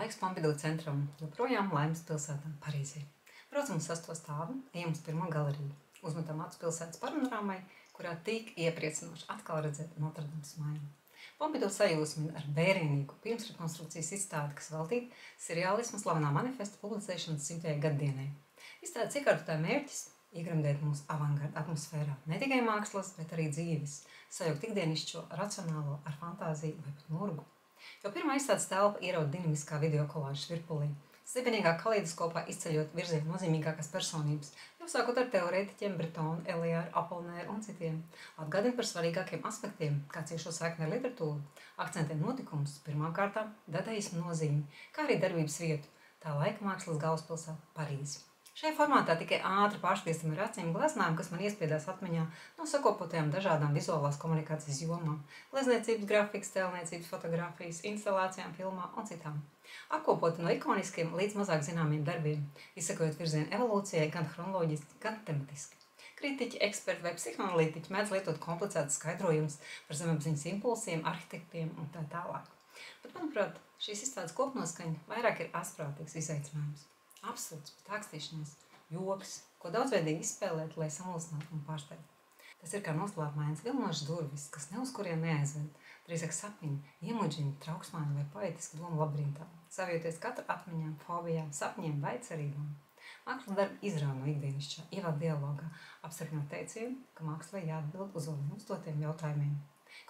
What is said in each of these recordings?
Laiks Pompidou centram, joprojām laimes pilsētā Parīzē. Braucam uz 6. stāvu, ejam uz pirmo galeriju. Uzmetam acis pilsētas panoramai, kurā tik iepriecinoši atkal redzēt Notre-Dames māju. Pompidou sajūsmina ar vērienīgu pirmsrekonstrukcijas izstādi, kas veltīta seriālisma slavenā manifesta publicēšanas 100. gaddienai. Izstādes iekārtotāja mērķis iegremdēt mūsu avangarda atmosfērā ne tikai mākslas, bet arī dzīves, sajaukt ikdienišķo racionālo ar fantāziju vai pat murgu. Jo pirmā izstādes telpa ierauda dinamiskā video kolāžas virpulī, stebenīgā kaleidoskopā izceļot virzienu nozīmīgākās personības, jau sākot ar teorētiķiem Bretonu, Eliāru, Apolinēru un citiem. Atgādina par svarīgākiem aspektiem, kā ciešo saikni ar literatūru, akcentē notikumus, pirmām kārtām dadaismu nozīmi, kā arī darbības vietu, tā laika mākslas galvaspilsētu Parīzi. Šajā formātā tikai ātri pārspiestam ar acīm gleznām, kas man iespiedās atmiņā no sakopotajām dažādām vizuālās komunikācijas jomām – glezniecības, grafikas, tēlniecības, fotografijas, instalācijām, filmā un citām. Apkopoti no ikoniskiem līdz mazāk zināmiem darbiem, izsakojot virzienu evolūcijai gan chronoloģiski, gan tematiski. Kritiķi, eksperti vai psihoanalītiķi mēdz lietot komplicētas skaidrojumus par zemapziņas impulsiem, arhitektiem un tā tālāk. Bet, manuprāt, šīs izstādes kopnoskaņa vairāk ir asprātīgs izaicinājums. Absurds, bet ākstīšanās, joks, ko daudzveidīgi izspēlēt, lai samulsinātu un pārsteigtu. Tas ir kā noslēpmainas vilnošas durvis, kas ne uz kuriem neaizved, drīzāk sapņi, iemuģiņi, trauksmāni vai poetiski domu labirintā, savieties katra atmiņām, fobijām, sapņiem vai cerībām. Mākslas darbi izrāva no ikdienišķā, ievad dialogā, apstiprinot teicienu, ka mākslai jāatbild uz uzdotiem jautājumiem.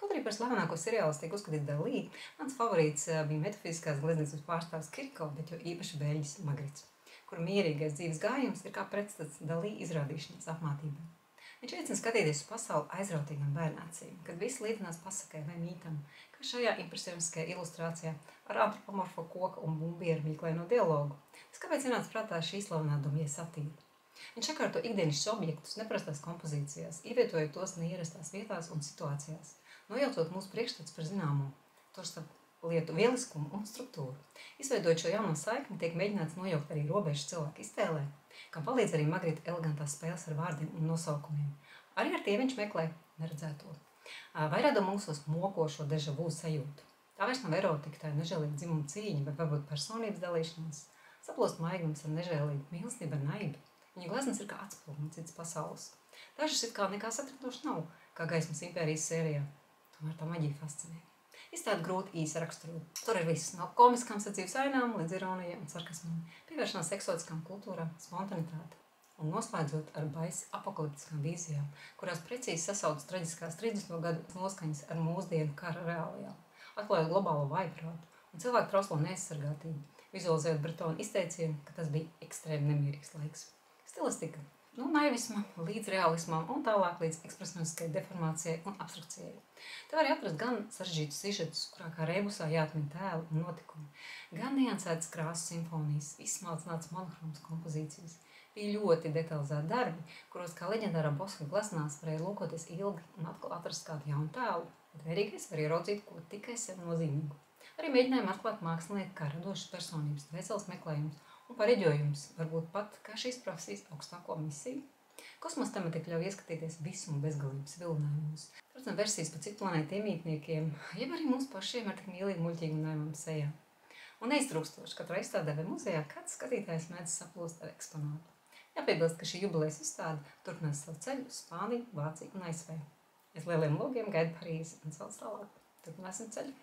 Kaut arī par slavenāko seriālu tiek uzskatīts Dalī, mans favorīts bija metafiziskās glezniecības pārstāvs Kirko, bet jo īpaši beļģis Magrits, kura mierīgais dzīves gājums ir kā pretstats Dalī izrādīšanas apmātībai. Viņš aicina skatīties uz pasauli aizrautīgām bērnācīm, kad viss līdzinās pasakai vai mītam, kā šajā impresioniskajā ilustrācijā ar antropomorfo koka un bumbieru mīklēno dialogu. Tas kāpēc ienāca prātā šī slavenā Dumjē satīra. Viņš sakārto ikdienišķus objektus neprastās kompozīcijās, ievietojot tos neierastās vietās un situācijās, nojaucot mūsu priekšstats par zināmo, tostarp lietu vieliskumu un struktūru. Izveidojot šo jauno saikni, tiek mēģināts nojaukt arī robežas cilvēku iztēlē, kam palīdz arī Magrita elegantās spēles ar vārdiem un nosaukumiem. Arī ar tie viņš meklē neredzēto. Vai rada mūsos mokošo deja vu sajūtu. Tā vairs nav erotika, tā ir nežēlīga dzimuma cīņa, vai varbūt personības dalīšanās. Saplūst maigums ar nežēlīgu, mīlestību ar naidu. Viņa gleznas ir kā atspulgni cits pasaules. Dažas it kā nekā satratoši nav, kā Gaismas impērijas sērijā. Tomēr tā maģija fascinē. Izstādi grūti īsi raksturot. Tur ir viss no komiskām sadzīves ainām līdz ironijai un sarkasmam, pievēršanās eksotiskām kultūrām, spontanitāte un noslēdzot ar baisi apokaliptiskām vīzijām, kurās precīzi sasaucas traģiskās 30. gadu noskaņas ar mūsdienu kara reālijām, atklājot globālo vājprātu un cilvēku trauslo neaizsargātību, vizualizējot Bretonu izteicienu, ka tas bija ekstrēmi nemierīgs laiks. Stilistika no naivisma līdz realismam un tālāk līdz ekspresioniskai deformācijai un abstrakcijai. Te var atrast gan sarežģītus sižetus, kurā kā rebusā jāatmin tēlu un notikumi, gan niansētas krāsu simfonijas, izsmalcinātas monohromas kompozīcijas. Bija ļoti detalizēti darbi, kuros kā leģendārā Boska gleznās varēja lūkoties ilgi un atkal atrast kādu jaunu tēlu, bet vērīgais var ieraudzīt ko tikai sev nozīmīgu. Arī mēģinājumi atklāt mākslinieku kā radošas personības, dvēseles meklējumus un pareģojums, varbūt pat kā šīs profesijas augstāko misiju. Kosmosa tematika ļauj ieskatīties visuma bezgalības vilinājumos. Redzam versijas par citu planētu iemītniekiem, jeb arī mums pašiem ar tik mīlīgu, muļķīgu un naivām sejām. Un neiztrūkstoši katrā izstādē vai muzejā kāds skatītājs mēdz saplūst ar eksponātu. Jāpiebilst, ka šī jubilejas izstāde turpinās savu ceļu uz Spāniju, Vāciju un ASV. Es lieliem logiem gaidu Parīzi un celts tālāk. Turpināsim ceļu.